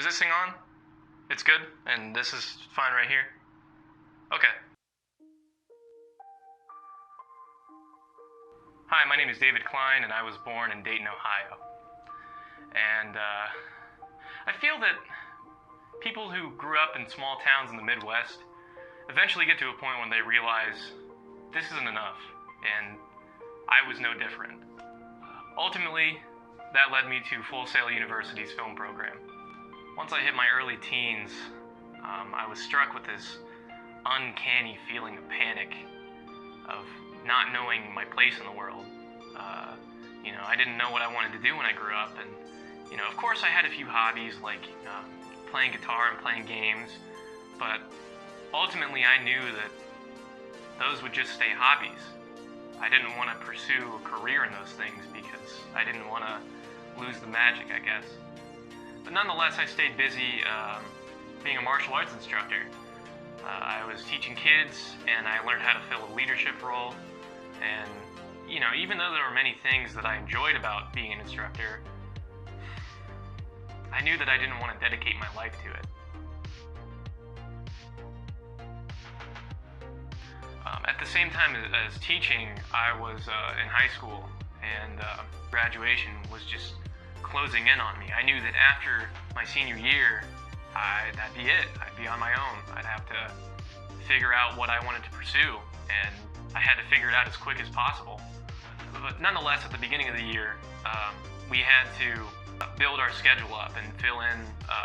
this thing on? It's good? And this is fine right here? Okay. Hi, my name is David Klein, and I was born in Dayton, Ohio. And I feel that people who grew up in small towns in the Midwest eventually get to a point when they realize this isn't enough, and I was no different. Ultimately, that led me to Full Sail University's film program. Once I hit my early teens, I was struck with this uncanny feeling of panic, of not knowing my place in the world. I didn't know what I wanted to do when I grew up, and of course I had a few hobbies like playing guitar and playing games, but ultimately I knew that those would just stay hobbies. I didn't want to pursue a career in those things because I didn't want to lose the magic, I guess. But nonetheless, I stayed busy being a martial arts instructor. I was teaching kids, and I learned how to fill a leadership role. And, even though there were many things that I enjoyed about being an instructor, I knew that I didn't want to dedicate my life to it. At the same time as teaching, I was in high school, and graduation was just closing in on me. I knew that after my senior year, that'd be it. I'd be on my own. I'd have to figure out what I wanted to pursue, and I had to figure it out as quick as possible. But nonetheless, at the beginning of the year, we had to build our schedule up and fill in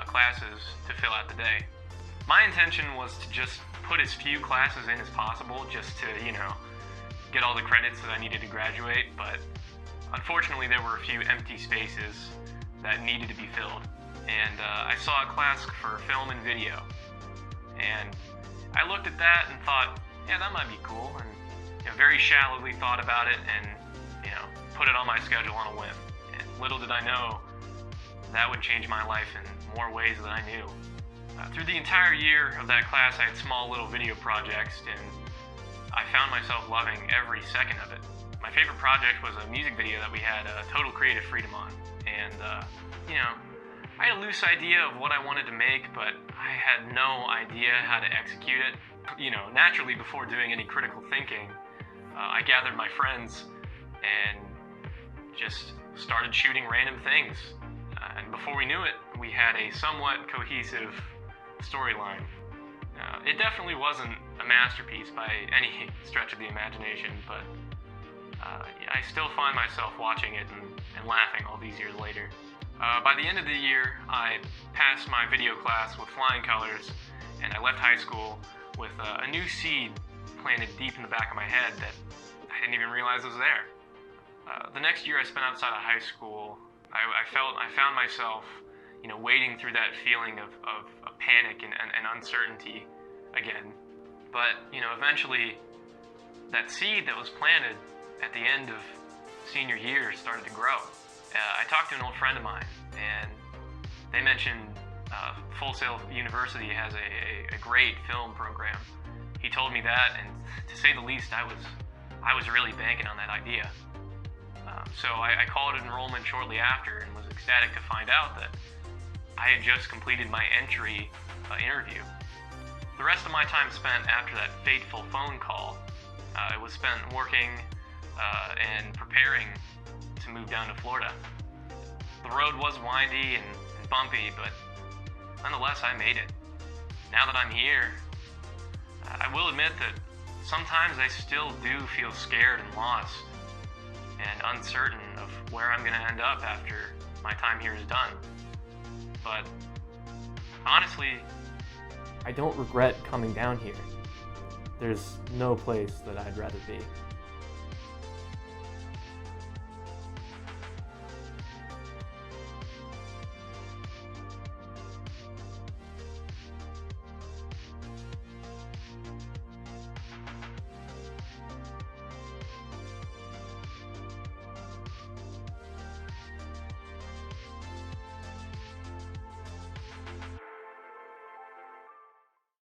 classes to fill out the day. My intention was to just put as few classes in as possible, just to, get all the credits that I needed to graduate, but unfortunately there were a few empty spaces that needed to be filled. And I saw a class for film and video, and I looked at that and thought, yeah, that might be cool, and very shallowly thought about it and put it on my schedule on a whim. And little did I know that would change my life in more ways than I knew. Through the entire year of that class, I had small little video projects, and I found myself loving every second of it. My favorite project was a music video that we had total creative freedom on, and I had a loose idea of what I wanted to make, but I had no idea how to execute it. Naturally, before doing any critical thinking, I gathered my friends and just started shooting random things. And before we knew it, we had a somewhat cohesive storyline. It definitely wasn't a masterpiece by any stretch of the imagination, but I still find myself watching it and laughing all these years later. By the end of the year, I passed my video class with flying colors, and I left high school with a new seed planted deep in the back of my head that I didn't even realize was there. The next year I spent outside of high school, I found myself, wading through that feeling of panic and uncertainty again. But, eventually that seed that was planted at the end of senior year started to grow. I talked to an old friend of mine, and they mentioned Full Sail University has a great film program. He told me that, and to say the least, I was really banking on that idea. So I called enrollment shortly after and was ecstatic to find out that I had just completed my entry interview. The rest of my time spent after that fateful phone call, it was spent working and preparing to move down to Florida. The road was windy and bumpy, but nonetheless, I made it. Now that I'm here, I will admit that sometimes I still do feel scared and lost and uncertain of where I'm going to end up after my time here is done. But honestly, I don't regret coming down here. There's no place that I'd rather be.